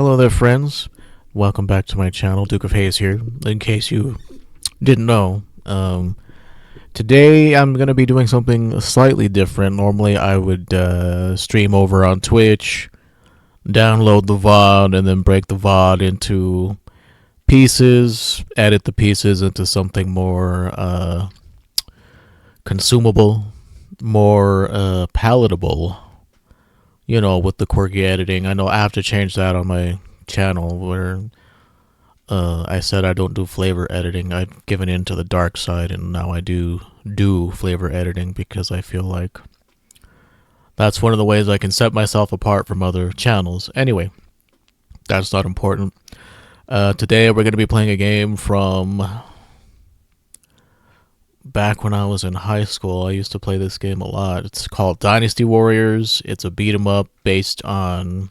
Hello there, friends. Welcome back to my channel. Duke of Hayes here. In case you didn't know, today I'm gonna be doing something slightly different. Normally, I would stream over on Twitch, download the VOD, and then break the VOD into pieces, edit the pieces into something more consumable, more palatable. You know, with the quirky editing. I know I have to change that on my channel where I said I don't do flavor editing. I've given in to the dark side, and now I do flavor editing because I feel like that's one of the ways I can set myself apart from other channels. Anyway, that's not important. Today we're going to be playing a game from back when I was in high school. I used to play this game a lot. It's called Dynasty Warriors. It's a beat 'em up based on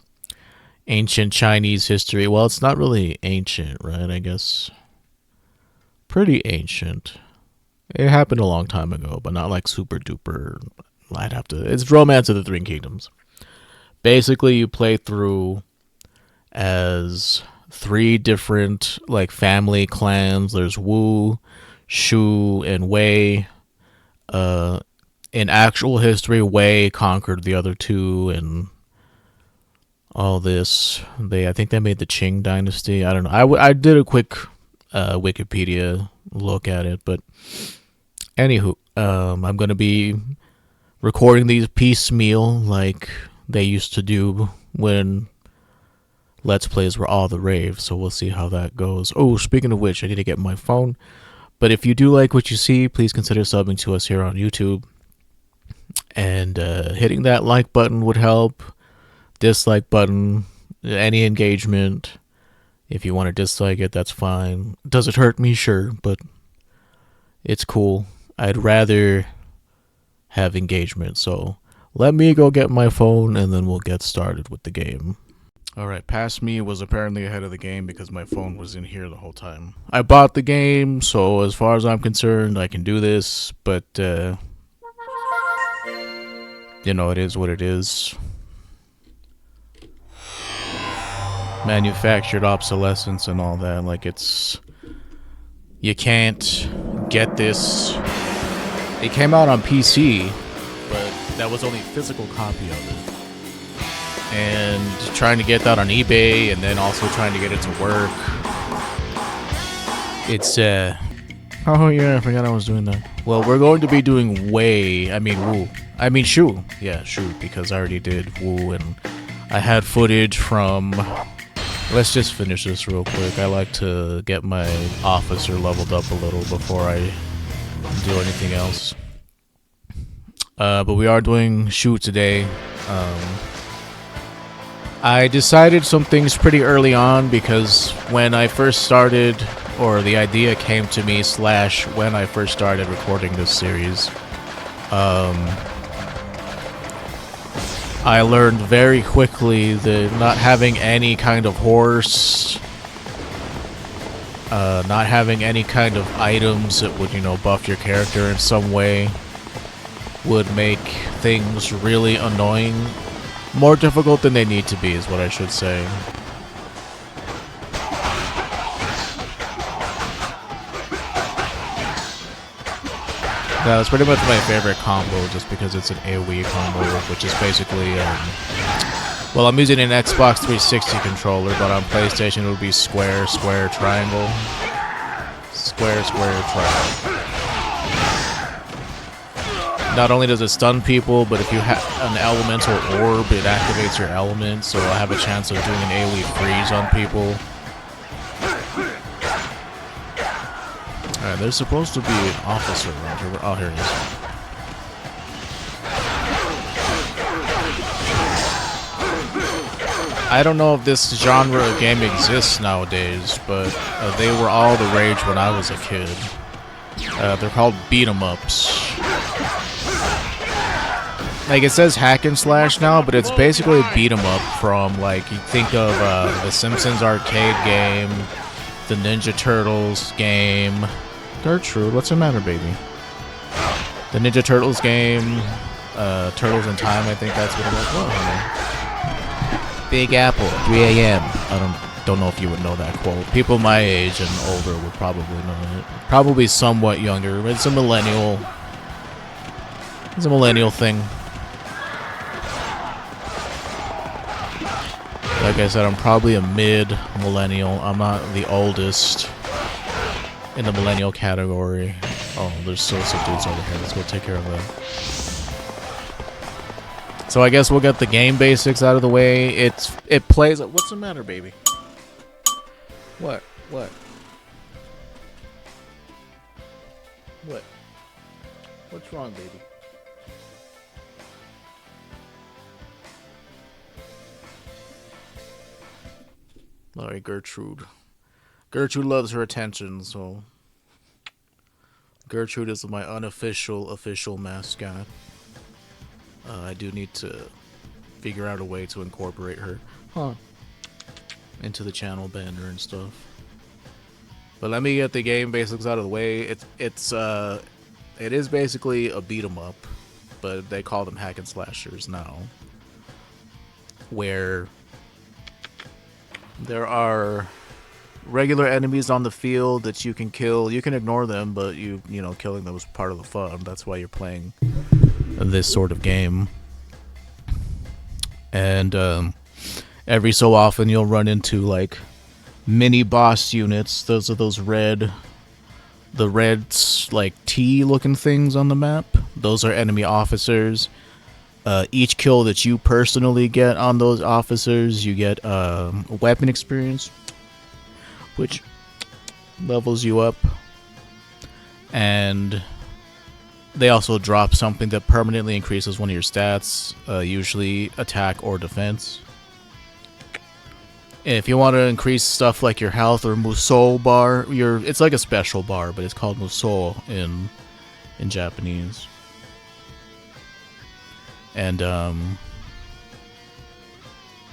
ancient Chinese history. Well, it's not really ancient, right? I guess pretty ancient. It happened a long time ago, but not like super duper. It's Romance of the Three Kingdoms. Basically, you play through as three different like family clans. There's Wu, Shu, and Wei. In actual history, Wei conquered the other two, and all this. I think they made the Qing Dynasty. I don't know. I did a quick Wikipedia look at it, but anywho, I'm gonna be recording these piecemeal like they used to do when Let's Plays were all the rave. So we'll see how that goes. Oh, speaking of which, I need to get my phone. But if you do like what you see, please consider subbing to us here on YouTube. And hitting that like button would help. Dislike button, any engagement. If you want to dislike it, that's fine. Does it hurt me? Sure, but it's cool. I'd rather have engagement. So let me go get my phone and then we'll get started with the game. Alright, past me was apparently ahead of the game because my phone was in here the whole time. I bought the game, so as far as I'm concerned, I can do this, but, you know, it is what it is. Manufactured obsolescence and all that, like you can't get this. It came out on PC, but that was only a physical copy of it. And trying to get that on eBay and then also trying to get it to work. It's oh yeah, I forgot I was doing that. Well, we're going to be doing Wu. Shu. Yeah, Shu, because I already did Wu, and I had footage from. Let's just finish this real quick. I like to get my officer leveled up a little before I do anything else. But we are doing Shu today. I decided some things pretty early on because when I first started, or the idea came to me / when I first started recording this series, I learned very quickly that not having any kind of horse, not having any kind of items that would, you know, buff your character in some way would make things really annoying. More difficult than they need to be is what I should say. That's pretty much my favorite combo just because it's an AoE combo, which is basically, well, I'm using an Xbox 360 controller, but on PlayStation it would be square, square, triangle. Square, square, triangle. Not only does it stun people, but if you have an elemental orb, it activates your element, so I have a chance of doing an AoE freeze on people. Alright, there's supposed to be an officer around here. Oh, here it is. I don't know if this genre of game exists nowadays, but they were all the rage when I was a kid. They're called beat 'em ups. Like, it says hack and slash now, but it's basically a beat 'em up from, like, you think of the Simpsons arcade game, the Ninja Turtles game. Gertrude, what's the matter, baby? The Ninja Turtles game, Turtles in Time, I think that's what it was. Whoa, honey. Big Apple, 3 a.m. I don't know if you would know that quote. People my age and older would probably know it. Probably somewhat younger. It's a millennial. It's a millennial thing. Like I said, I'm probably a mid-millennial. I'm not the oldest in the millennial category. Oh, there's still some dudes over here. Let's go take care of them. So I guess we'll get the game basics out of the way. It plays. What's the matter, baby? What? What? What? What's wrong, baby? Alright, Gertrude. Gertrude loves her attention, so Gertrude is my unofficial official mascot. I do need to figure out a way to incorporate her into the channel banner and stuff. But let me get the game basics out of the way. It is basically a beat 'em up, but they call them hack and slashers now, where there are regular enemies on the field that you can kill. You can ignore them, but you know, killing them is part of the fun. That's why you're playing this sort of game. And every so often you'll run into like mini boss units. Those are those red like T looking things on the map. Those are enemy officers. Each kill that you personally get on those officers, you get weapon experience, which levels you up. And they also drop something that permanently increases one of your stats, usually attack or defense. If you want to increase stuff like your health or Musou bar, it's like a special bar, but it's called Musou in Japanese. And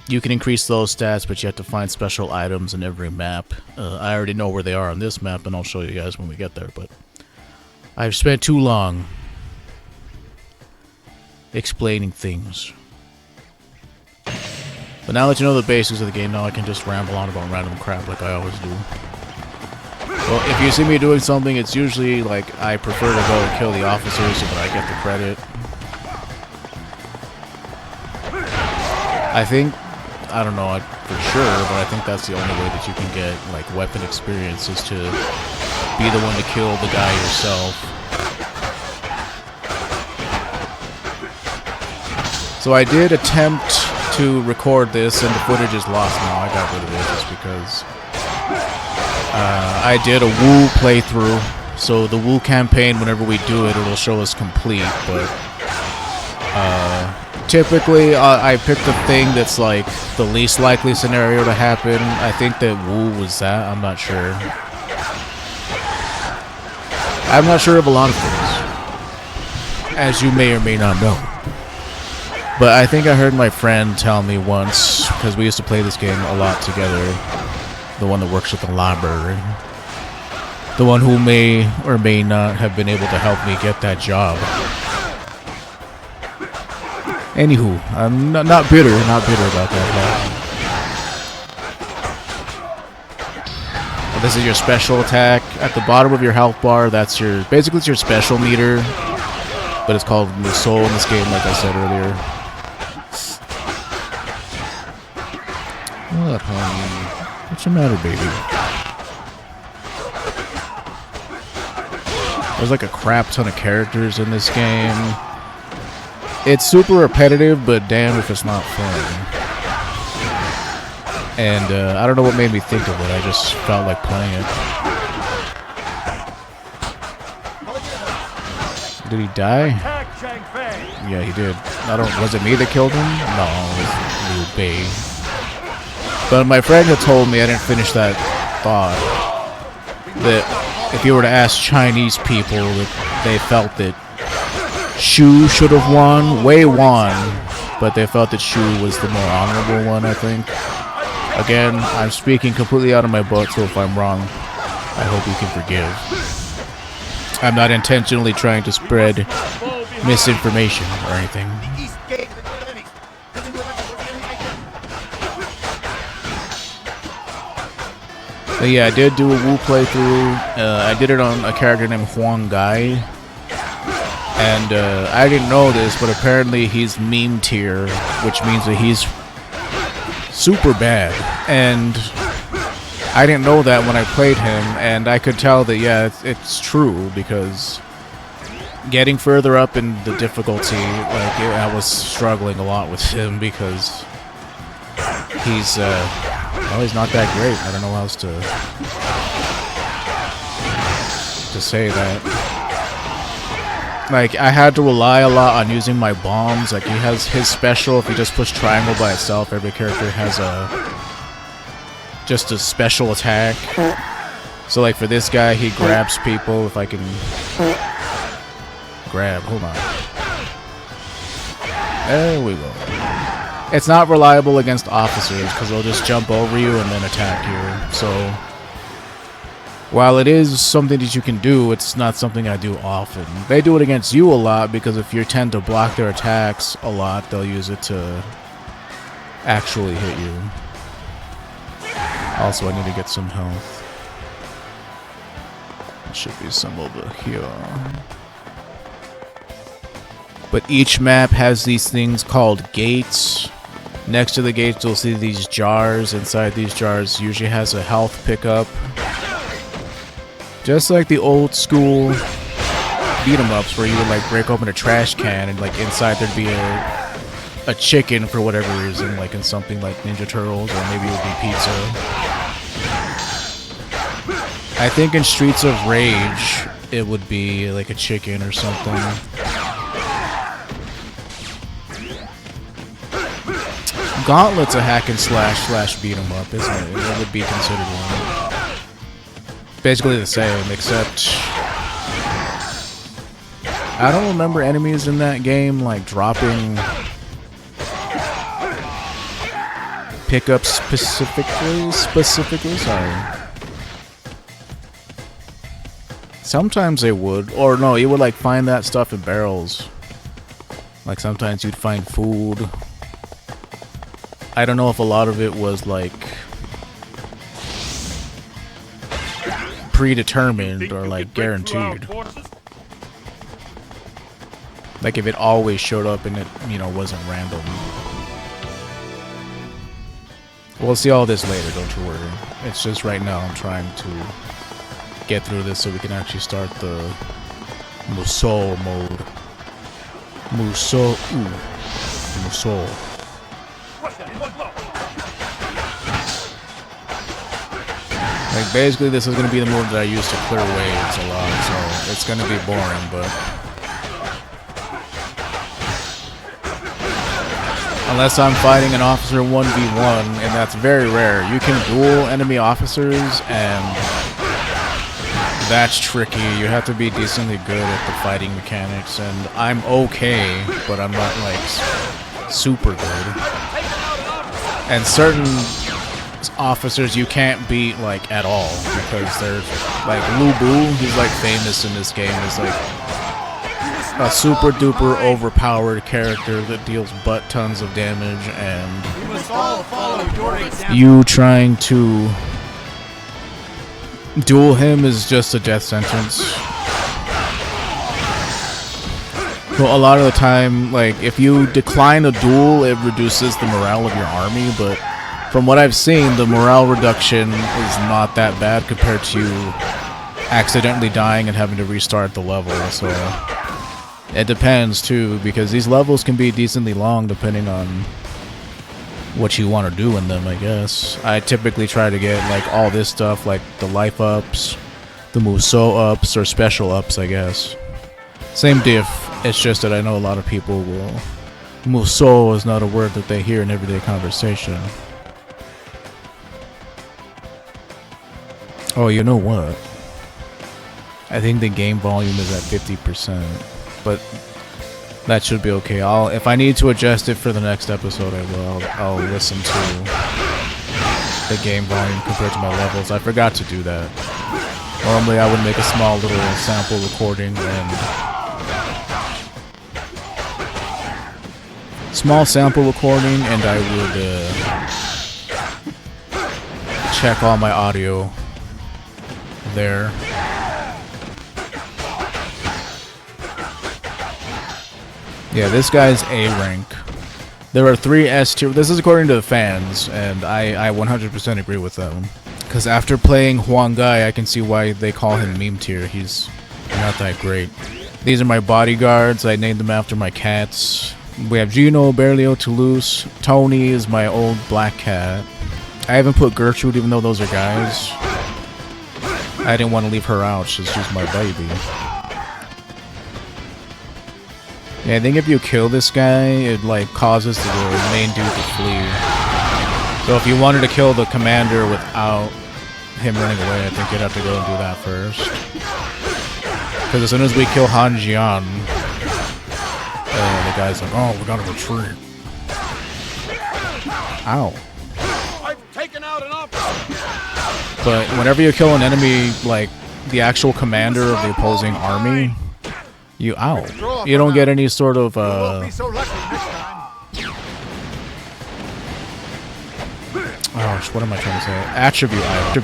you can increase those stats, but you have to find special items in every map. I already know where they are on this map, and I'll show you guys when we get there, but I've spent too long explaining things. But now that you know the basics of the game, now I can just ramble on about random crap like I always do. Well, if you see me doing something, it's usually like I prefer to go and kill the officers so that I get the credit. I think, I don't know for sure, but I think that's the only way that you can get like weapon experience is to be the one to kill the guy yourself. So I did attempt to record this, and the footage is lost now. I got rid of it just because I did a Wu playthrough. So the Wu campaign, whenever we do it, it'll show us complete, but typically I picked a thing that's like the least likely scenario to happen. I think that Wu was that. I'm not sure. I'm not sure of a lot of things, as you may or may not know. But I think I heard my friend tell me once, because we used to play this game a lot together, the one that works at the library, the one who may or may not have been able to help me get that job. Anywho, I'm not bitter about that. But this is your special attack. At the bottom of your health bar, that's your, basically it's your special meter, but it's called Musou in this game, like I said earlier. What, honey? What's the matter, baby? There's like a crap ton of characters in this game. It's super repetitive, but damn if it's not fun. And I don't know what made me think of it. I just felt like playing it. Did he die? Yeah, he did. Was it me that killed him? No, it was Liu Bei. But my friend had told me, I didn't finish that thought, that if you were to ask Chinese people, that they felt that Shu should have won. Wei won, but they felt that Shu was the more honorable one, I think. Again, I'm speaking completely out of my butt, so if I'm wrong, I hope you can forgive. I'm not intentionally trying to spread misinformation or anything. But yeah, I did do a Wu playthrough. I did it on a character named Huang Gai. And I didn't know this, but apparently he's meme tier, which means that he's super bad. And I didn't know that when I played him, and I could tell that, yeah, it's true, because getting further up in the difficulty, like, I was struggling a lot with him, because he's, well, he's not that great. I don't know how else to say that. Like, I had to rely a lot on using my bombs. Like, he has his special. If you just push triangle by itself, every character has just a special attack. So, like, for this guy, he grabs people. If I can grab, hold on. There we go. It's not reliable against officers, because they'll just jump over you and then attack you. So, while it is something that you can do, it's not something I do often. They do it against you a lot, because if you tend to block their attacks a lot, they'll use it to actually hit you. Also, I need to get some health. There should be some over here. But each map has these things called gates. Next to the gates, you'll see these jars. Inside these jars usually has a health pickup. Just like the old school beat-em-ups where you would like break open a trash can and like inside there'd be a chicken for whatever reason, like in something like Ninja Turtles, or maybe it would be pizza. I think in Streets of Rage it would be like a chicken or something. Gauntlet's a hack and slash beat-em-up, isn't it? It would be considered one. Basically the same, except I don't remember enemies in that game like dropping pickups specifically, sorry. Sometimes they would, or no, you would like find that stuff in barrels. Like sometimes you'd find food. I don't know if a lot of it was like predetermined or like guaranteed. Like if it always showed up and it, you know, wasn't random. We'll see all this later, don't you worry. It's just right now I'm trying to get through this so we can actually start the Musou mode. Musou. Like, basically, this is going to be the move that I use to clear waves a lot, so it's going to be boring, but unless I'm fighting an officer 1v1, and that's very rare. You can duel enemy officers, and that's tricky. You have to be decently good at the fighting mechanics, and I'm okay, but I'm not, like, super good. And certain officers you can't beat like at all, because there's like Lu Bu, he's like famous in this game as like a super duper overpowered character that deals butt tons of damage, and you trying to duel him is just a death sentence. So a lot of the time, like if you decline a duel, it reduces the morale of your army, but from what I've seen, the morale reduction is not that bad compared to accidentally dying and having to restart the level. So it depends too, because these levels can be decently long depending on what you want to do in them, I guess. I typically try to get like all this stuff, like the life ups, the Musou ups, or special ups, I guess. Same diff, it's just that I know a lot of people will... Musou is not a word that they hear in everyday conversation. Oh, you know what? I think the game volume is at 50%, but that should be okay. If I need to adjust it for the next episode, I will. I'll listen to the game volume compared to my levels. I forgot to do that. Normally, I would make a small little sample recording and I would check all my audio there. Yeah, this guy's A rank. There are 3 S tier. This is according to the fans, and I 100% agree with them. Because after playing Huang Gai, I can see why they call him meme tier. He's not that great. These are my bodyguards. I named them after my cats. We have Gino, Berlioz, Toulouse. Tony is my old black cat. I haven't put Gertrude, even though those are guys. I didn't want to leave her out. She's my baby. Yeah, I think if you kill this guy, it like causes the main dude to flee. So if you wanted to kill the commander without him running away, I think you'd have to go and do that first. Because as soon as we kill Han Jian, the guy's like, oh, we gotta retreat. Ow. I've taken out an officer. But whenever you kill an enemy, like the actual commander of the opposing army, you don't get any sort of what am I trying to say? Attribute item.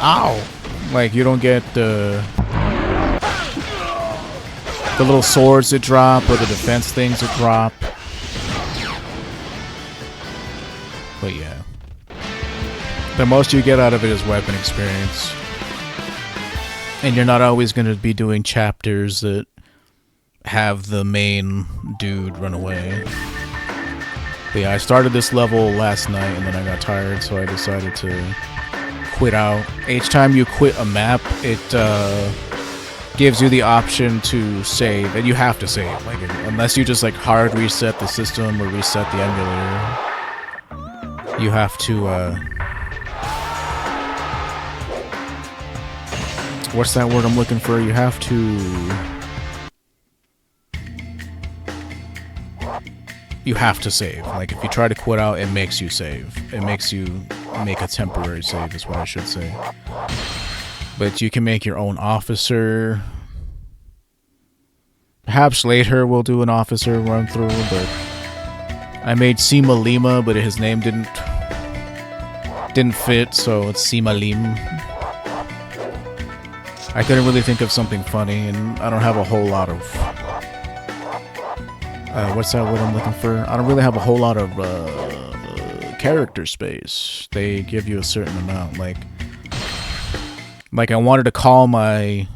Ow! Like you don't get the little swords that drop or the defense things that drop. But yeah. The most you get out of it is weapon experience. And you're not always going to be doing chapters that have the main dude run away. But yeah, I started this level last night and then I got tired, so I decided to quit out. Each time you quit a map, it gives you the option to save, and you have to save. Like, unless you just like hard reset the system or reset the emulator, you have to what's that word I'm looking for? You have to save. Like if you try to quit out, it makes you save. It makes you make a temporary save is what I should say. But you can make your own officer. Perhaps later we'll do an officer run through, but I made Sima Lima, but his name didn't fit, so it's Sima Lim. I couldn't really think of something funny, and I don't have a whole lot of what's that word I'm looking for? I don't really have a whole lot of character space. They give you a certain amount. Like I wanted to call my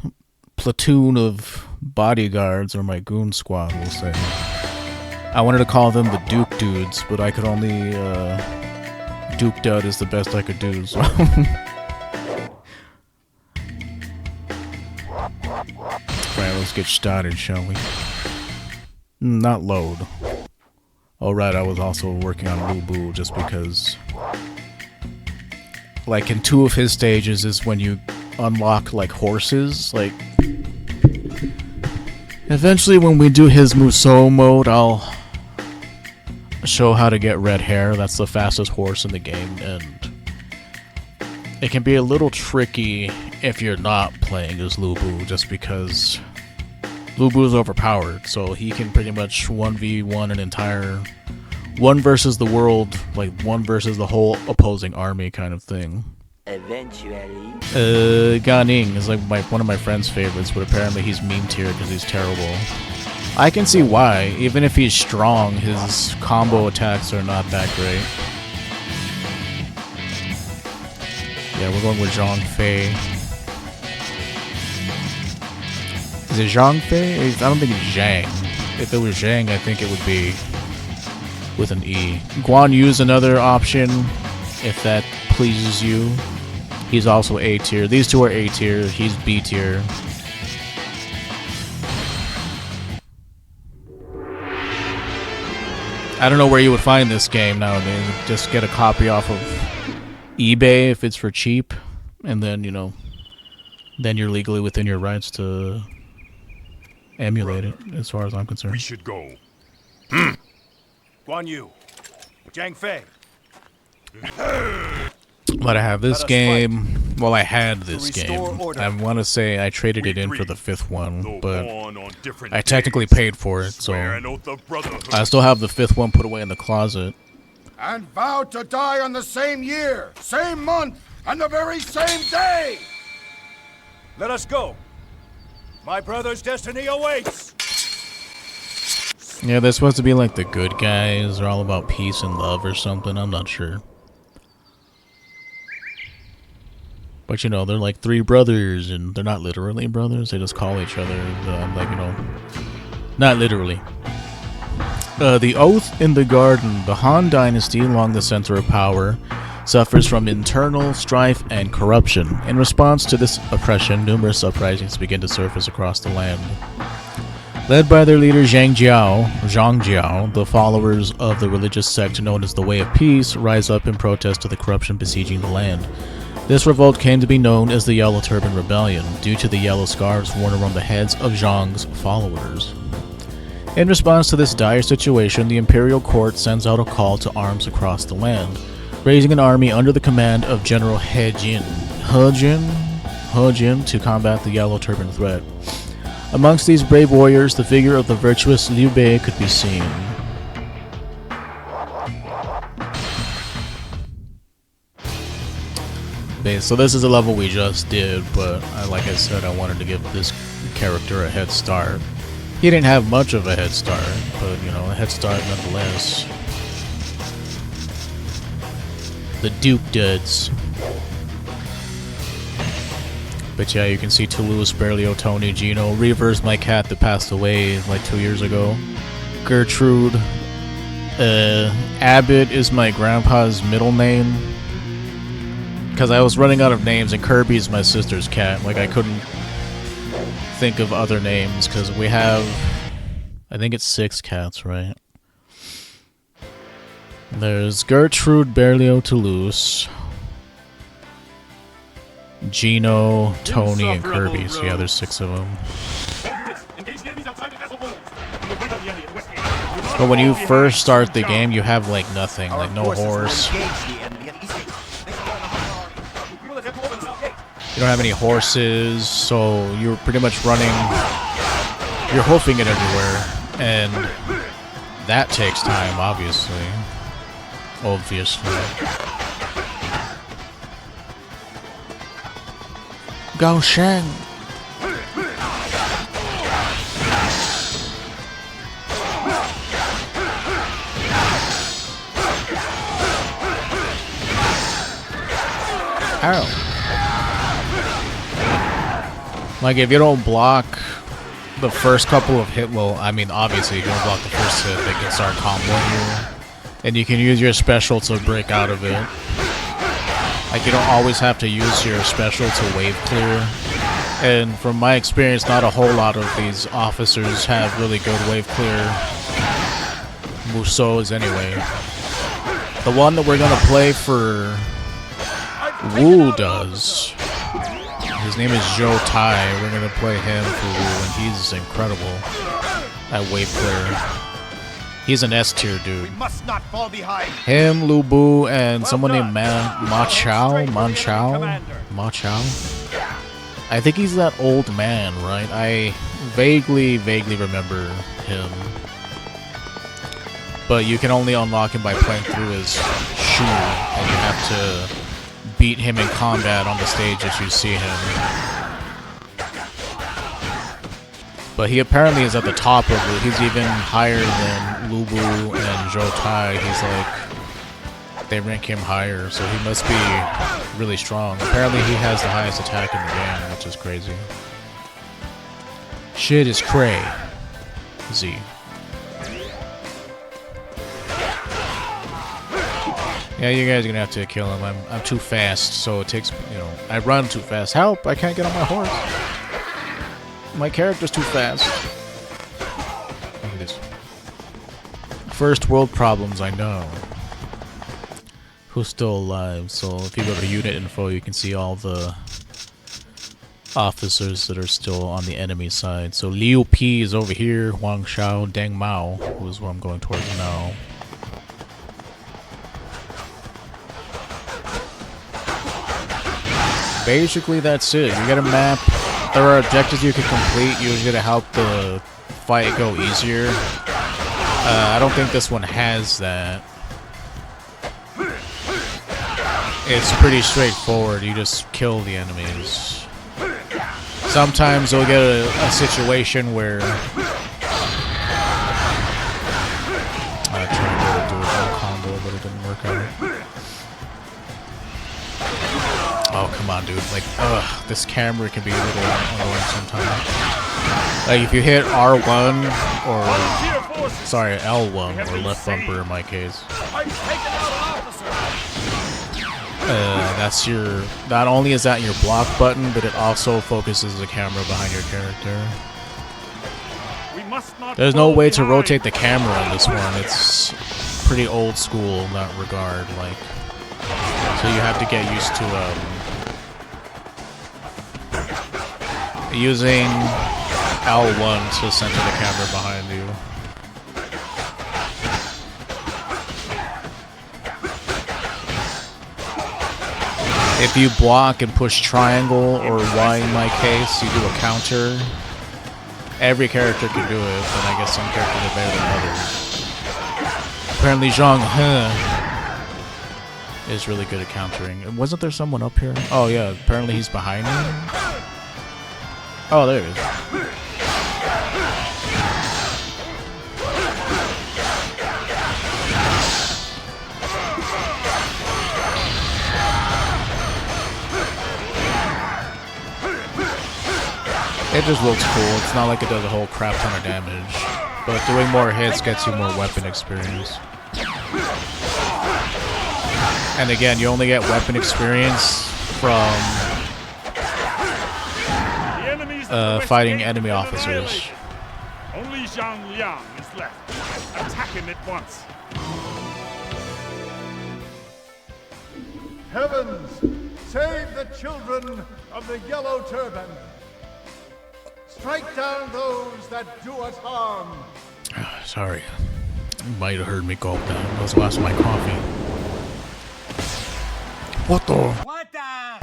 platoon of bodyguards, or my goon squad, we'll say. I wanted to call them the Duke Dudes, but I could only Duke Dud is the best I could do, so. Right, let's get started, shall we? Not load. Oh right, I was also working on Lu Bu just because, like, in 2 of his stages is when you unlock like horses. Like, eventually when we do his Musou mode, I'll show how to get red hair. That's the fastest horse in the game, and it can be a little tricky if you're not playing as Lu Bu, just because Lu Bu is overpowered, so he can pretty much 1v1 an entire 1 versus the world, like 1 versus the whole opposing army kind of thing. Eventually. Ganing is like one of my friend's favorites, but apparently he's meme tier because he's terrible. I can see why. Even if he's strong, his combo attacks are not that great. Yeah, we're going with Zhang Fei. Is it Zhang Fei? I don't think it's Zhang. If it was Zhang, I think it would be with an E. Guan Yu's another option, if that pleases you. He's also A tier. These two are A tier. He's B tier. I don't know where you would find this game nowadays. Just get a copy off of eBay if it's for cheap, and then, you know, then you're legally within your rights to emulate it, as far as I'm concerned. We should go. Guan Yu, Zhang Fei. But I have this game. Well, I had this game. I want to say I traded it in for the 5th one, but I technically paid for it, so I still have the 5th one put away in the closet. And vowed to die on the same year, same month, and the very same day. Let us go. My brother's destiny awaits. Yeah, they're supposed to be like the good guys. They're all about peace and love or something. I'm not sure. But, you know, they're like three brothers, and they're not literally brothers. They just call each other, like, you know, not literally. The Oath in the Garden. The Han Dynasty, along the center of power, suffers from internal strife and corruption. In response to this oppression, numerous uprisings begin to surface across the land. Led by their leader Zhang Jiao, the followers of the religious sect known as the Way of Peace rise up in protest to the corruption besieging the land. This revolt came to be known as the Yellow Turban Rebellion, due to the yellow scarves worn around the heads of Zhang's followers. In response to this dire situation, the imperial court sends out a call to arms across the land, raising an army under the command of General He Jin to combat the Yellow Turban threat. Amongst these brave warriors, the figure of the virtuous Liu Bei could be seen. So this is a level we just did, but like I said, I wanted to give this character a head start. He didn't have much of a head start, but, you know, a head start nonetheless. The Duke Duds. But yeah, you can see Toulouse, Berlioz, Tony, Gino. Reaver's my cat that passed away like 2 years ago. Gertrude. Abbott is my grandpa's middle name. Because I was running out of names, and Kirby's my sister's cat. Like, I couldn't think of other names, because we have, I think it's 6 cats, right? There's Gertrude, Berlioz, Toulouse, Gino, Tony, and Kirby. So yeah, there's 6 of them. But when you first start the game, you have like nothing, like no horse. You don't have any horses, so you're pretty much running, you're hoofing it everywhere, and that takes time, obviously. Gao Sheng. Ow. Like, if you don't block the first couple of hit, well, I mean, obviously, if you don't block the first hit, they can start comboing you. And you can use your special to break out of it. Like, you don't always have to use your special to wave clear. And from my experience, not a whole lot of these officers have really good wave clear Musous anyway. The one that we're gonna play for Wu does. His name is Zhou Tai. We're gonna play him for Wu, and he's incredible at wave clear. He's an S tier dude. We must not fall behind. Him, Lu Bu, and someone named Ma Chao. I think he's that old man, right? I vaguely remember him. But you can only unlock him by playing through his Shu, and you have to beat him in combat on the stage as you see him. But he apparently is at the top of it. He's even higher than Lu Bu and Zhou Tai. He's like, they rank him higher, so he must be really strong. Apparently he has the highest attack in the game, which is crazy. Shit is cray. Z. Yeah, you guys are gonna have to kill him. I'm too fast, so it takes, you know, I run too fast. Help! I can't get on my horse. My character's too fast. Look at this. First world problems, I know. Who's still alive? So if you go to unit info, you can see all the officers that are still on the enemy side. So Liu Pi is over here. Wang Xiao, Deng Mao, who is where I'm going towards now. Basically, that's it. You get a map. There are objectives you can complete, usually to help the fight go easier. I don't think this one has that. It's pretty straightforward. You just kill the enemies. sometimes you'll get a situation where I tried to do a double combo, but it didn't work out. Oh, come on, dude. Like, ugh, this camera can be a little annoying sometimes. Like, if you hit R1 or, sorry, L1 or left bumper in my case, that's your, not only is that your block button, but it also focuses the camera behind your character. There's no way to rotate the camera on this one. It's pretty old school in that regard, like, so you have to get used to, using L1 to center the camera behind you. If you block and push triangle or Y in my case, you do a counter. Every character can do it, but I guess some characters are better than others. Apparently Zhang He is really good at countering. Wasn't there someone up here? Oh yeah, apparently he's behind me. Oh, there it is. It just looks cool. It's not like it does a whole crap ton of damage, but doing more hits gets you more weapon experience. And again, you only get weapon experience from fighting enemy officers. Only Zhang Liang is left. Attack him at once. Heavens, save the children of the yellow turban. Strike down those that do us harm. Sorry. You might have heard me gulp down. I was lost my coffee. What the? What the?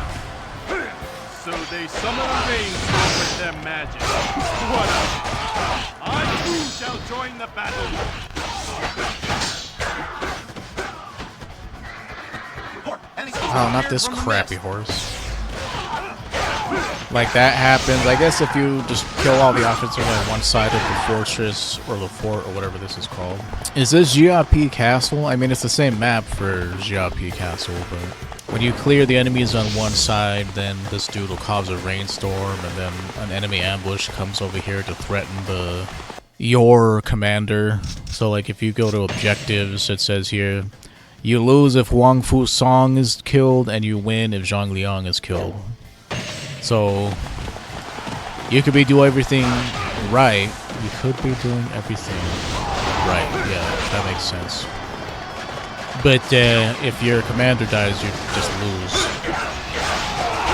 So they summon a rainstorm with their magic. What up? I too shall join the battle. Oh, not this crappy horse. Like that happens. I guess if you just kill all the offensive on one side of the fortress or the fort or whatever this is called. Is this GRP Castle? I mean, it's the same map for GRP Castle, but when you clear the enemies on one side, then this dude will cause a rainstorm, and then an enemy ambush comes over here to threaten your commander. So like if you go to objectives, it says here, you lose if Wang Fu Song is killed, and you win if Zhang Liang is killed. So you could be doing everything right. You could be doing everything right. Yeah, that makes sense. But if your commander dies, you just lose.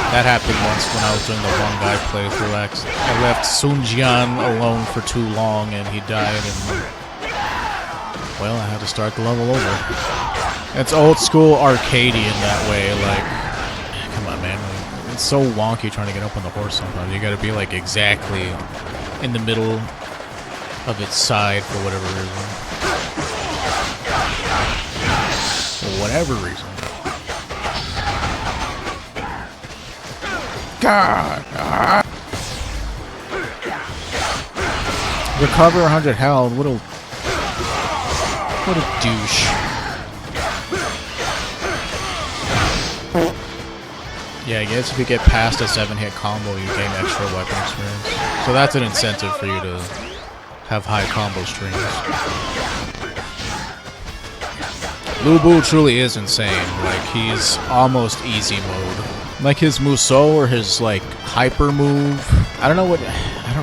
That happened once when I was doing the one guy playthrough. I left Sun Jian alone for too long, and he died, and well, I had to start the level over. It's old school arcadey in that way. Like, come on, man. It's so wonky trying to get up on the horse sometimes. You gotta be like exactly in the middle of its side for whatever reason. For whatever reason. God! Recover 100 health. What a douche. Yeah, I guess if you get past a 7-hit combo, you gain extra weapon experience. So that's an incentive for you to have high combo strings. Lu Bu truly is insane. Like, he's almost easy mode. Like his Musou or his like hyper move. I don't know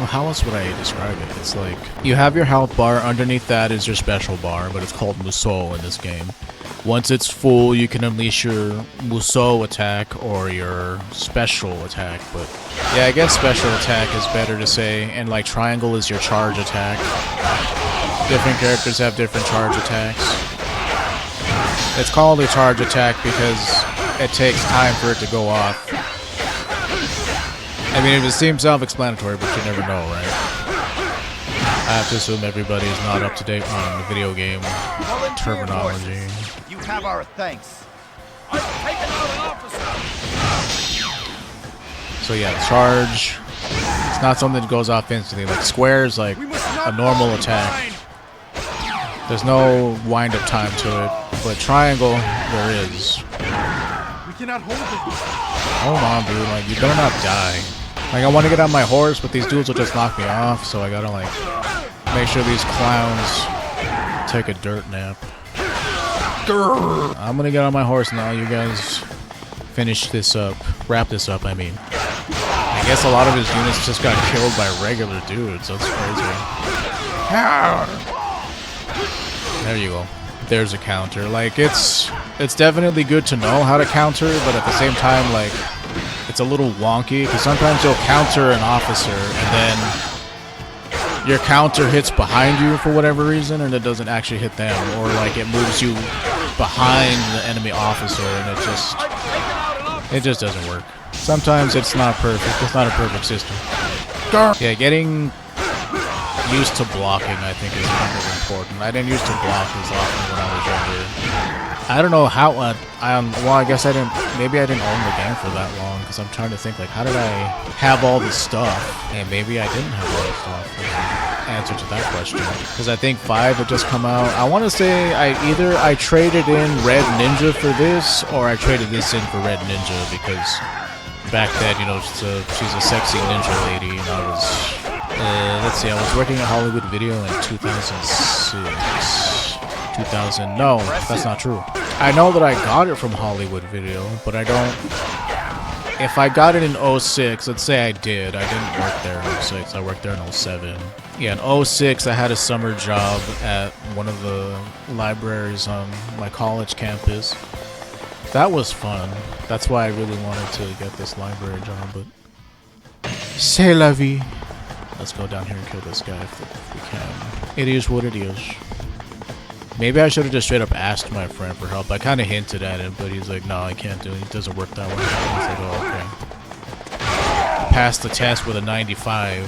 how else would I describe it. It's like you have your health bar, underneath that is your special bar, but it's called Musou in this game. Once it's full, you can unleash your Musou attack or your special attack, but yeah, I guess special attack is better to say, and like triangle is your charge attack. Different characters have different charge attacks. It's called a charge attack because it takes time for it to go off. I mean, it seems self-explanatory, but you never know, right? I have to assume everybody is not up to date on the video game terminology. You have our thanks. I've taken out an officer. So yeah, charge, It's not something that goes off instantly. Like square is like a normal attack. There's no wind-up time to it, but triangle, there is. We cannot hold it. Hold on, dude. Like, you better not die. Like, I want to get on my horse, but these dudes will just knock me off, so I gotta, like, make sure these clowns take a dirt nap. I'm gonna get on my horse now. You guys finish this up. Wrap this up, I mean. I guess a lot of his units just got killed by regular dudes. That's crazy. There you go. There's a counter. Like, it's definitely good to know how to counter, but at the same time, like, it's a little wonky, because sometimes you'll counter an officer, and then your counter hits behind you for whatever reason, and it doesn't actually hit them, or, like, it moves you behind the enemy officer, and it just doesn't work. Sometimes it's not perfect. It's not a perfect system. Yeah, getting used to blocking, I think, is kind of important. I didn't used to block as often when I was younger. I don't know how, well, I guess maybe I didn't own the game for that long, because I'm trying to think, like, how did I have all this stuff? And maybe I didn't have all this stuff. Answer to that question. Because I think 5 had just come out. I want to say I traded in Red Ninja for this, or I traded this in for Red Ninja, because back then, you know, she's a sexy ninja lady, and I was... let's see, I was working at Hollywood Video in 2006. No, that's not true. I know that I got it from Hollywood Video, but I don't... If I got it in 06, let's say I did. I didn't work there in 06, I worked there in 07. Yeah, in 06, I had a summer job at one of the libraries on my college campus. That was fun. That's why I really wanted to get this library job, but... C'est la vie. Let's go down here and kill this guy if we can. It is what it is. Maybe I should have just straight up asked my friend for help. I kind of hinted at him, but he's like, no, I can't do it. It doesn't work that way. I was like, oh, okay. Passed the test with a 95.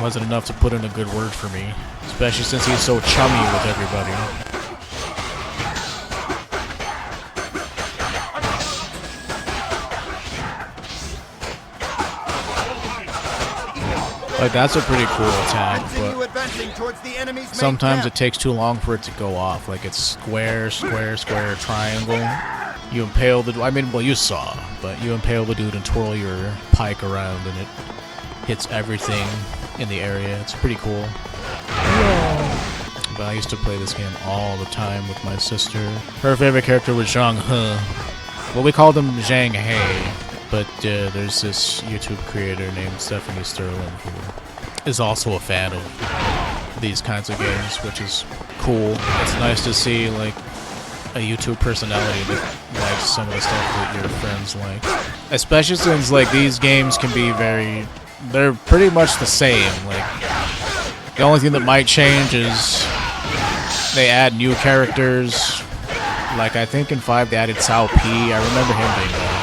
Wasn't enough to put in a good word for me. Especially since he's so chummy with everybody. Like, that's a pretty cool attack, but sometimes it takes too long for it to go off. Like, it's square, square, square, triangle. You impale the... I mean, well, you saw, but you impale the dude and twirl your pike around, and it hits everything in the area. It's pretty cool. But I used to play this game all the time with my sister. Her favorite character was Zhang He. Well, we called him Zhang He. But there's this YouTube creator named Stephanie Sterling who is also a fan of these kinds of games, which is cool. It's nice to see, like, a YouTube personality that likes some of the stuff that your friends like. Especially since, like, these games can be they're pretty much the same. Like, the only thing that might change is they add new characters. Like, I think in 5 they added Cao Pi. I remember him being there.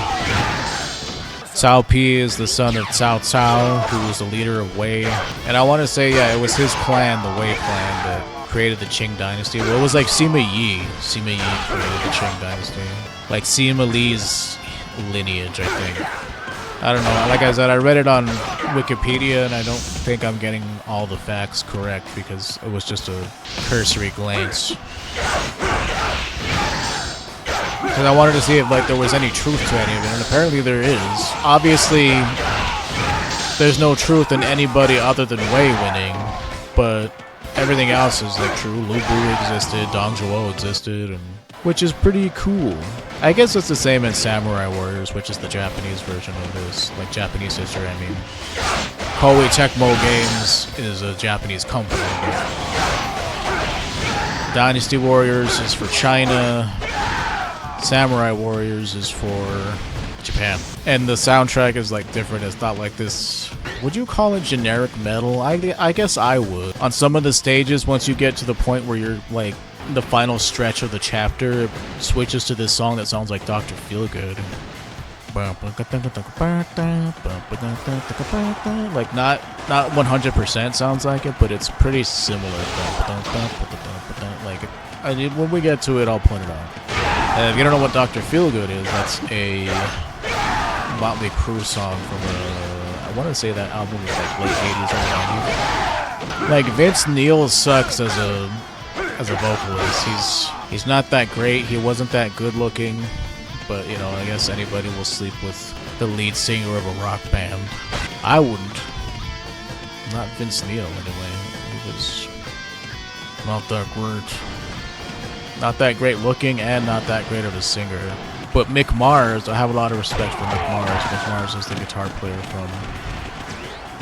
Cao Pi is the son of Cao Cao, who was the leader of Wei. And I want to say, yeah, it was his clan, the Wei clan, that created the Qing Dynasty. Well, it was like Sima Yi. Sima Yi created the Qing Dynasty. Like Sima Li's lineage, I think. I don't know. Like I said, I read it on Wikipedia, and I don't think I'm getting all the facts correct, because it was just a cursory glance. Because I wanted to see if, like, there was any truth to any of it, and apparently there is. Obviously, there's no truth in anybody other than Wei winning, but everything else is, like, true. Lu Bu existed, Dong Zhuo existed, and which is pretty cool. I guess it's the same in Samurai Warriors, which is the Japanese version of this, like, Japanese history, I mean. Koei Tecmo Games is a Japanese company. Dynasty Warriors is for China. Samurai Warriors is for Japan. And the soundtrack is, like, different. It's not like this... Would you call it generic metal? I guess I would. On some of the stages, once you get to the point where you're, like, the final stretch of the chapter, it switches to this song that sounds like Dr. Feelgood. Like, not 100% sounds like it, but it's pretty similar. Like, when we get to it, I'll point it out. If you don't know what Dr. Feelgood is, that's a Motley Crue song from I want to say that album was like late 80s or 90s. Like Vince Neil sucks as a vocalist. He's not that great. He wasn't that good looking, but you know, I guess anybody will sleep with the lead singer of a rock band. I wouldn't. Not Vince Neil anyway. He was not that great. Not that great looking and not that great of a singer. But Mick Mars, I have a lot of respect for Mick Mars. Mick Mars is the guitar player from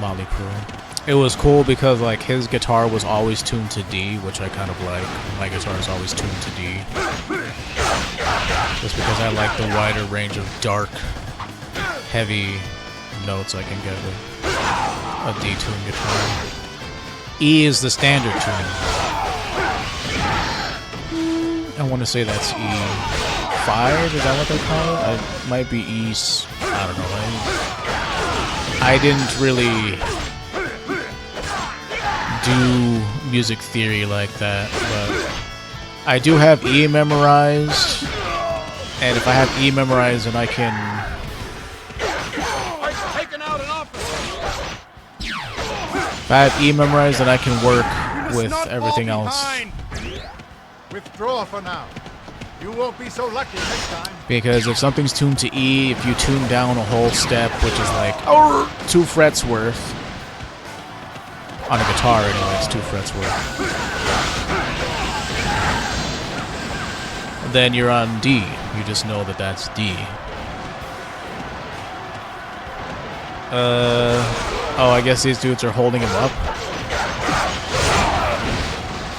Motley Crue. It was cool because like his guitar was always tuned to D, which I kind of like. My guitar is always tuned to D. Just because I like the wider range of dark, heavy notes I can get with a D-tuned guitar. E is the standard tuning. I want to say that's E5, is that what they call it? It might be E, I don't know. I didn't really do music theory like that, but I do have E memorized, and if I have E memorized, then I can... If I have E memorized, then I can work with everything else. Withdraw for now. You won't be so lucky next time. Because if something's tuned to E, if you tune down a whole step, which is like 2 frets worth, on a guitar anyway, it's 2 frets worth, then you're on D. You just know that that's D. Oh, I guess these dudes are holding him up.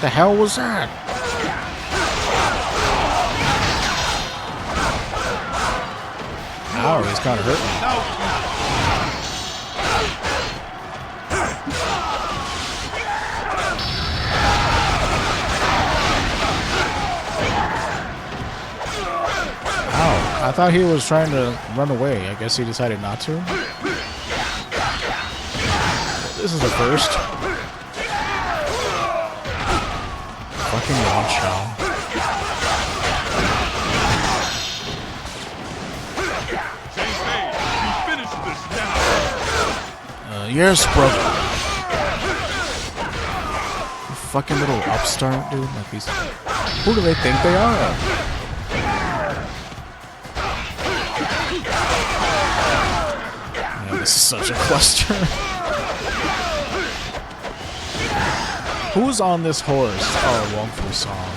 The hell was that? Ow, he's kind of hurting me. Ow, I thought he was trying to run away. I guess he decided not to. This is a first. Fucking launch shot. Yes, bro. You fucking little upstart, dude. Like these. Who do they think they are? Man, this is such a cluster. Who's on this horse? Oh, Wongfu Song.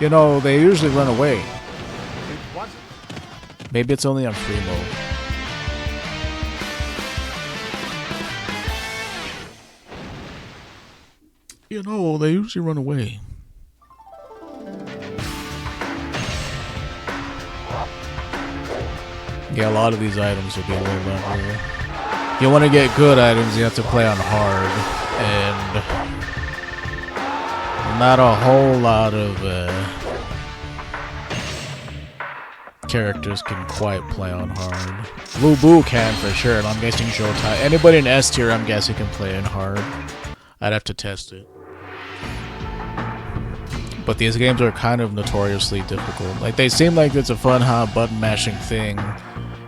You know, they usually run away. Maybe it's only on free mode. You know, they usually run away. Yeah, a lot of these items will be a little level. If you want to get good items, you have to play on hard. And not a whole lot of characters can quite play on hard. Lu Bu can for sure, and I'm guessing Shotai. Anybody in S tier, I'm guessing, can play in hard. I'd have to test it. But these games are kind of notoriously difficult. Like, they seem like it's a fun, hot button mashing thing.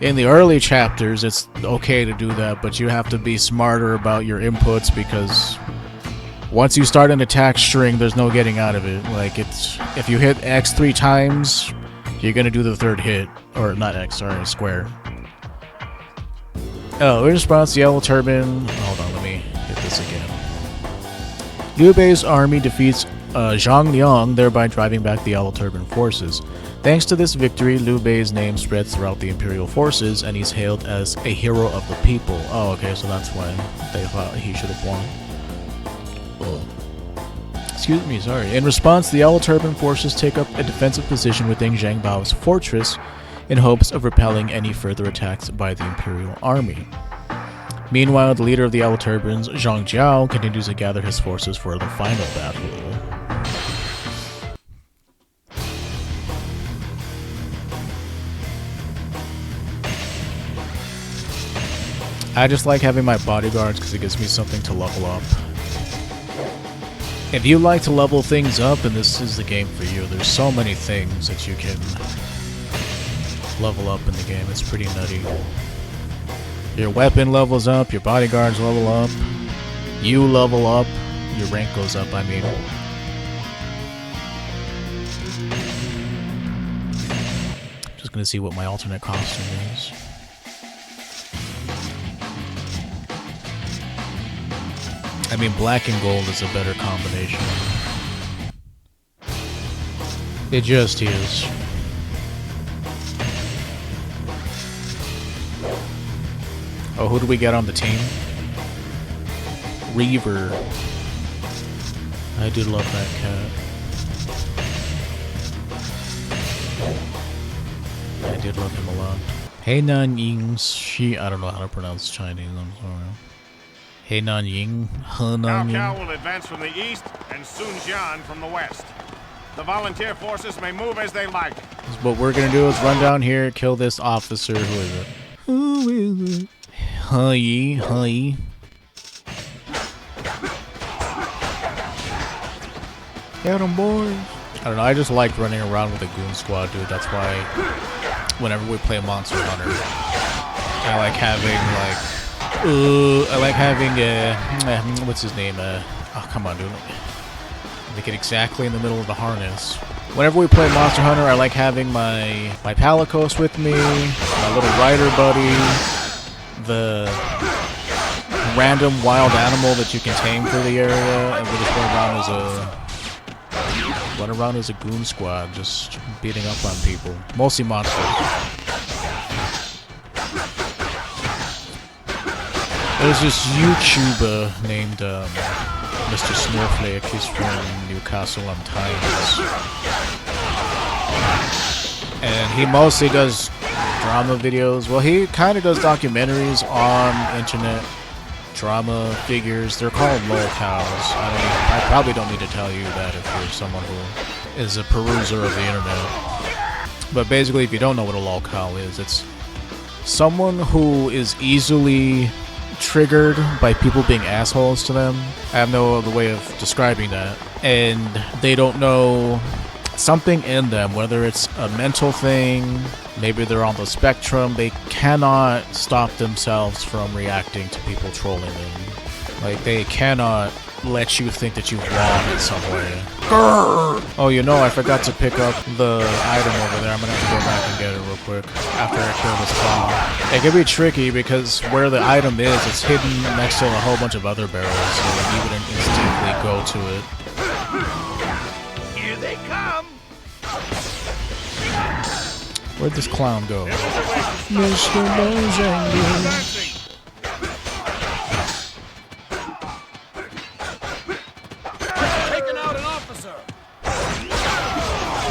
In the early chapters, it's okay to do that, but you have to be smarter about your inputs because once you start an attack string, there's no getting out of it. Like, it's if you hit X 3 times, you're gonna do the 3rd hit. Or not X, sorry, square. Oh, in response, the Yellow Turban... Hold on, let me hit this again. Liu Bei's army defeats Zhang Liang, thereby driving back the Yellow Turban forces. Thanks to this victory, Liu Bei's name spreads throughout the Imperial forces, and he's hailed as a hero of the people. Oh, okay, so that's why they thought he should have won. Oh. Excuse me, sorry. In response, the Yellow Turban forces take up a defensive position within Zhang Bao's fortress in hopes of repelling any further attacks by the Imperial army. Meanwhile, the leader of the Yellow Turbans, Zhang Jiao, continues to gather his forces for the final battle. I just like having my bodyguards because it gives me something to level up. If you like to level things up, then this is the game for you. There's so many things that you can level up in the game. It's pretty nutty. Your weapon levels up, your bodyguards level up, you level up, your rank goes up, I mean. Just gonna see what my alternate costume is. I mean, black and gold is a better combination. It just is. Oh, who do we get on the team? Reaver. I do love that cat. I did love him a lot. Heinan Ying Shi. I don't know how to pronounce Chinese, I'm sorry. Heinan Ying. Cao Henan Ying. Cao will advance from the east and Sun Jian from the west. The volunteer forces may move as they like. What we're gonna do is run down here, kill this officer. Who is it? Who is it? Hi, hi. Get 'em, boys. I don't know, I just like running around with a goon squad, dude. That's why whenever we play Monster Hunter, I like having, what's his name? Oh, come on, dude. Make it exactly in the middle of the harness. Whenever we play Monster Hunter, I like having my Palicos with me, my little rider buddy, the random wild animal that you can tame for the area, and we just run around as a goon squad, just beating up on people. Mostly monsters. There's this YouTuber named Mr. Snowflake. He's from Newcastle on Tynes. And he mostly does drama videos. Well, he kind of does documentaries on internet drama figures. They're called lolcows. I probably don't need to tell you that if you're someone who is a peruser of the internet. But basically, if you don't know what a lolcow is, it's someone who is easily triggered by people being assholes to them. I have no other way of describing that. And they don't know something in them, whether it's a mental thing, maybe they're on the spectrum, they cannot stop themselves from reacting to people trolling them. Like, they cannot let you think that you've won in some way. Grrr! Oh, you know, I forgot to pick up the item over there. I'm gonna have to go back and get it real quick after I kill this clown. It can be tricky because where the item is, it's hidden next to a whole bunch of other barrels, so you wouldn't instantly go to it. Here they come! Where'd this clown go? Mr. Bojangles. Taking out an officer!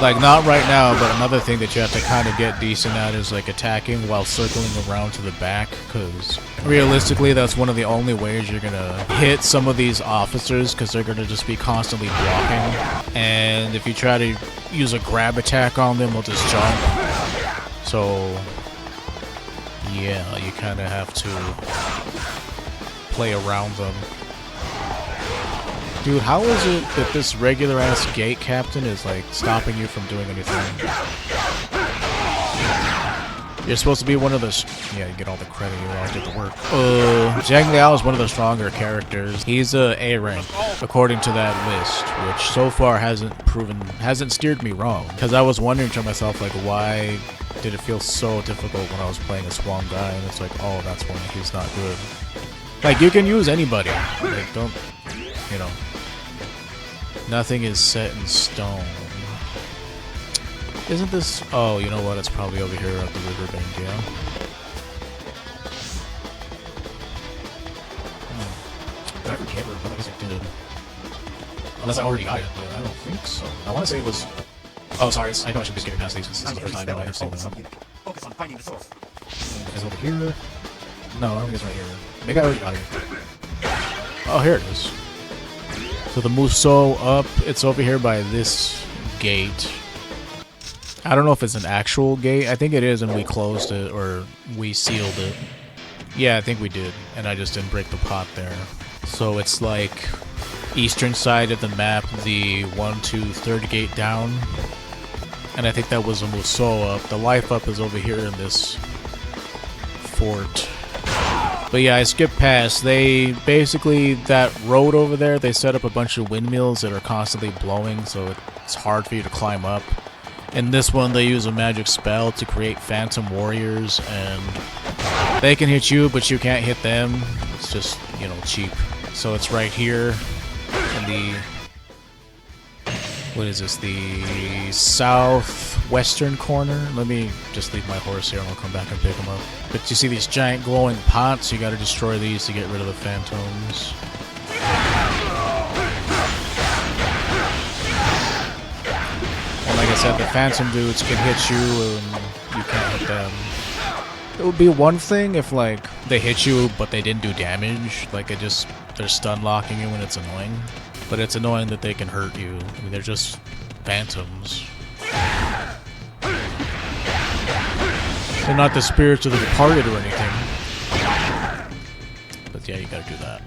Like, not right now, but another thing that you have to kind of get decent at is, like, attacking while circling around to the back, because realistically, that's one of the only ways you're gonna hit some of these officers, because they're gonna just be constantly blocking. And if you try to use a grab attack on them, they'll just jump. So, yeah, you kind of have to play around them. Dude, how is it that this regular-ass gate captain is, like, stopping you from doing anything? You're supposed to be one of those... Yeah, you get all the credit, you all did the work. Zhang Liao is one of the stronger characters. He's a A rank, according to that list, which so far hasn't steered me wrong. Because I was wondering to myself, like, why did it feel so difficult when I was playing a Swan guy? And it's like, oh, that's why he's not good. Like, you can use anybody. Like, don't... You know... Nothing is set in stone. Isn't this... Oh, you know what? It's probably over here at the riverbank, yeah. I can't remember if I did. Unless I already got it, but I don't think so. I want to say it was... Oh, sorry. I know I should be skipping past these. This is the first time I have seen them. Focus on finding the source. Is it over here? No, I don't think it's right here. Maybe I already got it. Oh, here it is. So the Musou up, it's over here by this gate. I don't know if it's an actual gate. I think it is, and we closed it, or we sealed it. Yeah, I think we did, and I just didn't break the pot there. So it's like eastern side of the map, the 1, 2, 3rd gate down. And I think that was a Musou up. The life up is over here in this fort. But yeah, I skipped past. They basically, that road over there, they set up a bunch of windmills that are constantly blowing, so it's hard for you to climb up. In this one, they use a magic spell to create phantom warriors, and they can hit you, but you can't hit them. It's just, you know, cheap. So it's right here in the... What is this? The southwestern corner? Let me just leave my horse here and I'll come back and pick him up. But you see these giant glowing pots? You gotta destroy these to get rid of the phantoms. And like I said, the phantom dudes can hit you and you can't hit them. It would be one thing if, like, they hit you but they didn't do damage. Like, they're stun locking you and it's annoying. But it's annoying that they can hurt you. I mean, they're just phantoms. They're not the spirits of the departed or anything. But yeah, you gotta do that.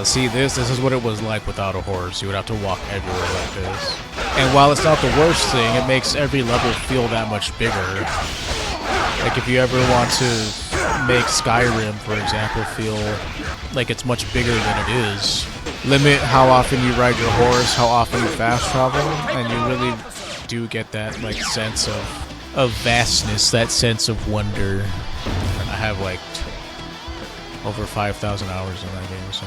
See, this is what it was like without a horse. You would have to walk everywhere like this. And while it's not the worst thing, it makes every level feel that much bigger. Like, if you ever want to make Skyrim, for example, feel like it's much bigger than it is, limit how often you ride your horse, how often you fast travel, and you really do get that, like, sense of vastness, that sense of wonder. I have, like, over 5,000 hours in that game, so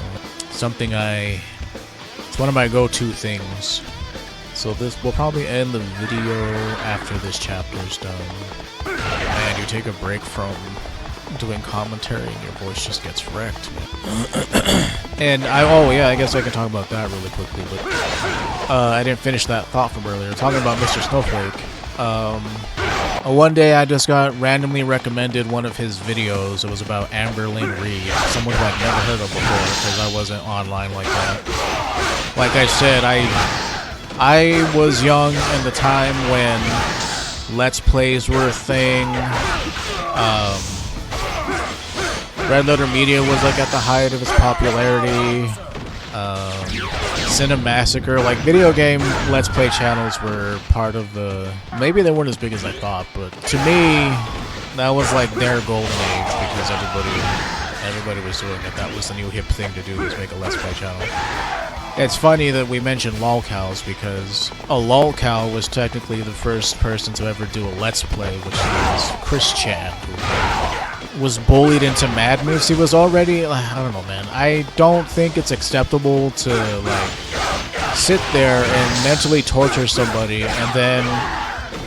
it's one of my go-to things. So this will probably end the video after this chapter's done. And you take a break from doing commentary and your voice just gets wrecked. And I guess I can talk about that really quickly, but I didn't finish that thought from earlier. Talking about Mr. Snowflake. One day I just got randomly recommended one of his videos. It was about Amberlynn Reed, someone who I'd never heard of before because I wasn't online like that. Like I said, I was young in the time when Let's Plays were a thing. Red Letter Media was like at the height of its popularity. Cinemassacre, like video game Let's Play channels were part of the... Maybe they weren't as big as I thought, but to me, that was like their golden age because everybody was doing it. That was the new hip thing to do, was make a Let's Play channel. It's funny that we mentioned lolcows because a lolcow was technically the first person to ever do a Let's Play, which was Chris Chan, who was bullied into madness. He was already, I don't know, man. I don't think it's acceptable to, like, sit there and mentally torture somebody and then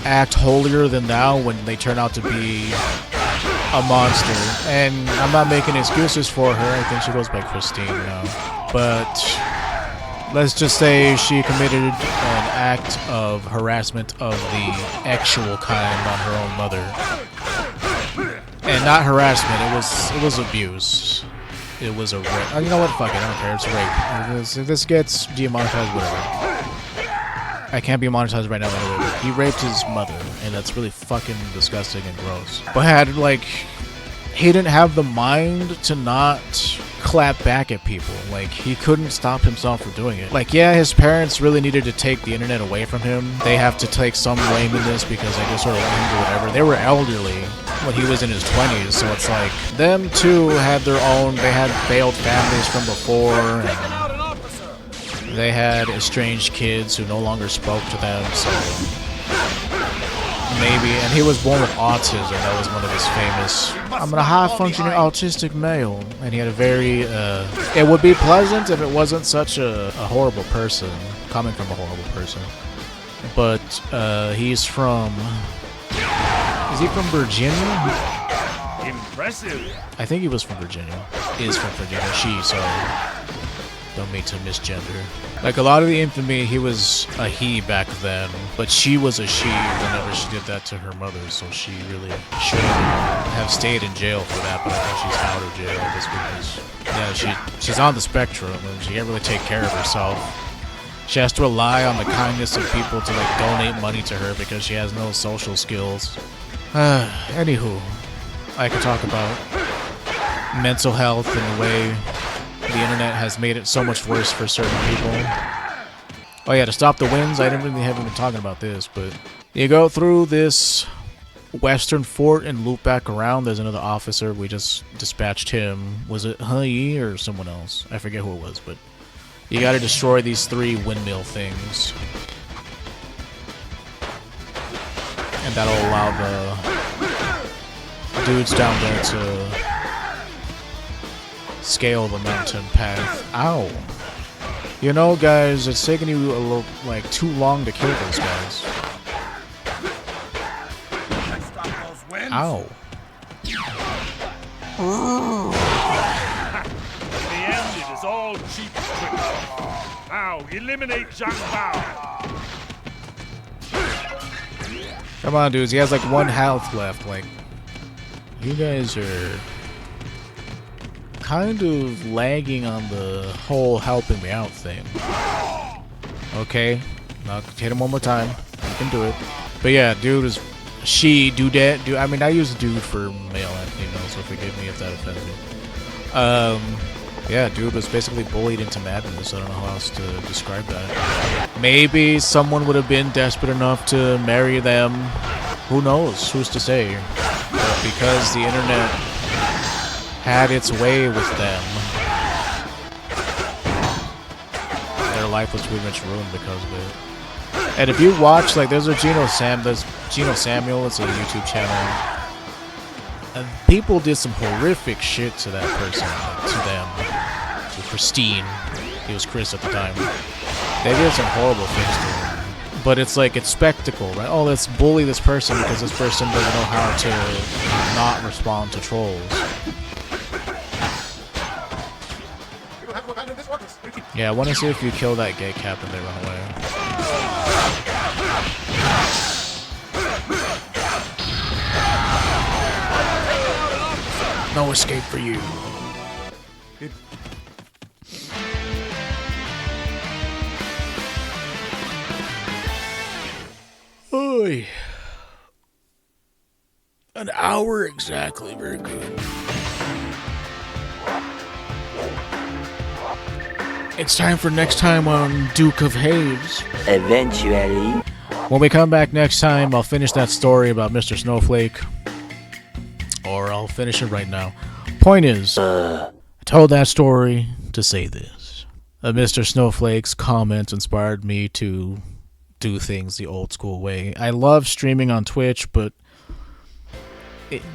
act holier than thou when they turn out to be a monster. And I'm not making excuses for her. I think she goes by Christine now. But let's just say she committed an act of harassment of the actual kind on her own mother. And not harassment, it was abuse. It was a rape. Oh, you know what? Fuck it, I don't care. It's rape. If this gets demonetized, whatever. I can't be monetized right now anyway, but he raped his mother, and that's really fucking disgusting and gross. But he didn't have the mind to not clap back at people. Like, he couldn't stop himself from doing it. Like, yeah, his parents really needed to take the internet away from him. They have to take some blame in this because they just sort of aimed or whatever. They were elderly when he was in his 20s, so it's like, them too had their own, they had failed families from before, and they had estranged kids who no longer spoke to them, so maybe, and he was born with autism. That was one of his famous, I'm a high-functioning autistic male, and he had a very, it would be pleasant if it wasn't such a horrible person, coming from a horrible person, but he's from, is he from Virginia? Impressive. I think he was from Virginia. Is from Virginia. She, so don't mean to misgender. Like, a lot of the infamy, he was a he back then, but she was a she whenever she did that to her mother, so she really should have stayed in jail for that, but I think she's out of jail just because, yeah, she's on the spectrum, and she can't really take care of herself. She has to rely on the kindness of people to, like, donate money to her because she has no social skills. Anywho, I could talk about mental health in a way the internet has made it so much worse for certain people. Oh yeah, to stop the winds, I didn't really haven't been talking about this, but you go through this western fort and loop back around. There's another officer. We just dispatched him. Was it Yi or someone else? I forget who it was, but you gotta destroy these 3 windmill things. And that'll allow the dudes down there to scale the mountain path. Ow. You know, guys, it's taking you a little, like, too long to kill those guys. Ow. In the end, it is all cheap tricks. Now, eliminate Zhang Bao. Come on, dudes. He has like 1 health left. Like, you guys are kind of lagging on the whole helping me out thing. Okay. Now, hit him one more time. You can do it. But yeah, dude is... She, dudette, dude. I mean, I use dude for male and female, so forgive me if that offends me. Yeah, dude was basically bullied into madness. I don't know how else to describe that. Maybe someone would have been desperate enough to marry them. Who knows? Who's to say? But because the internet had its way with them, their life was pretty much ruined because of it. And if you watch, like, there's Geno Samuel, it's a YouTube channel. And people did some horrific shit to that person, to them, to Christine. He was Chris at the time. They did some horrible things to him. But it's like, it's spectacle, right? Oh, let's bully this person because this person doesn't know how to not respond to trolls. Yeah, I want to see if you kill that gay captain, they run away. No escape for you. Oy. An hour exactly, very good. It's time for next time on Duke of Haves. Eventually. When we come back next time, I'll finish that story about Mr. Snowflake. Or I'll finish it right now. Point is, I told that story to say this. Mr. Snowflake's comments inspired me to do things the old school way. I love streaming on Twitch, but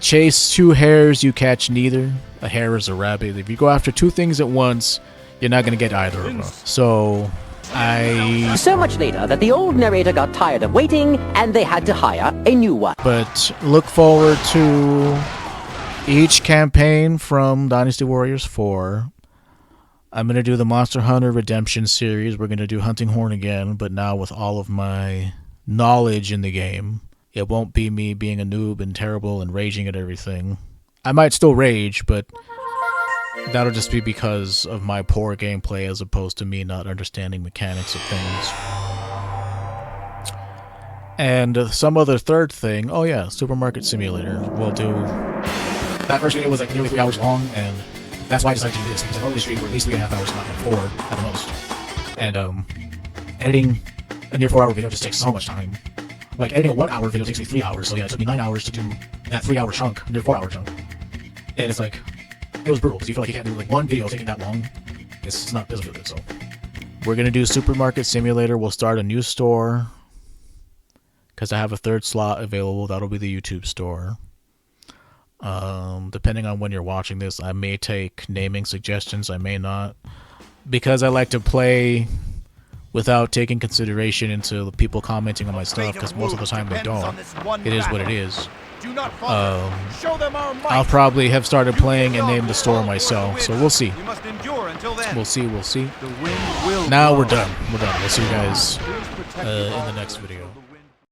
chase 2 hares, you catch neither. A hare is a rabbit. If you go after 2 things at once, you're not going to get either of them. So, So much later that the old narrator got tired of waiting and they had to hire a new one. But look forward to each campaign from Dynasty Warriors 4. I'm going to do the Monster Hunter Redemption series. We're going to do Hunting Horn again, but now with all of my knowledge in the game. It won't be me being a noob and terrible and raging at everything. I might still rage, but that'll just be because of my poor gameplay as opposed to me not understanding mechanics of things. And some other third thing, oh yeah, Supermarket Simulator. We'll do... That first video was like nearly 3 hours long, and that's why I decided to do this, because I normally stream for at least 3.5 hours, not like 4 at the most. And editing a near 4-hour video just takes so much time. Like, editing a 1-hour video takes me 3 hours, so yeah, it took me 9 hours to do that 3-hour chunk, near 4-hour chunk. And it's like, it was brutal, because you feel like you can't do like one video taking that long. It's not, doesn't feel good, so. We're gonna do Supermarket Simulator. We'll start a new store, because I have a 3rd slot available. That'll be the YouTube store. Depending on when you're watching this, I may take naming suggestions, I may not. Because I like to play without taking consideration into the people commenting on my stuff, because most of the time they don't. It is what it is. I'll probably have started playing and named the store myself, so we'll see. We'll see. Now we're done. We'll see you guys in the next video.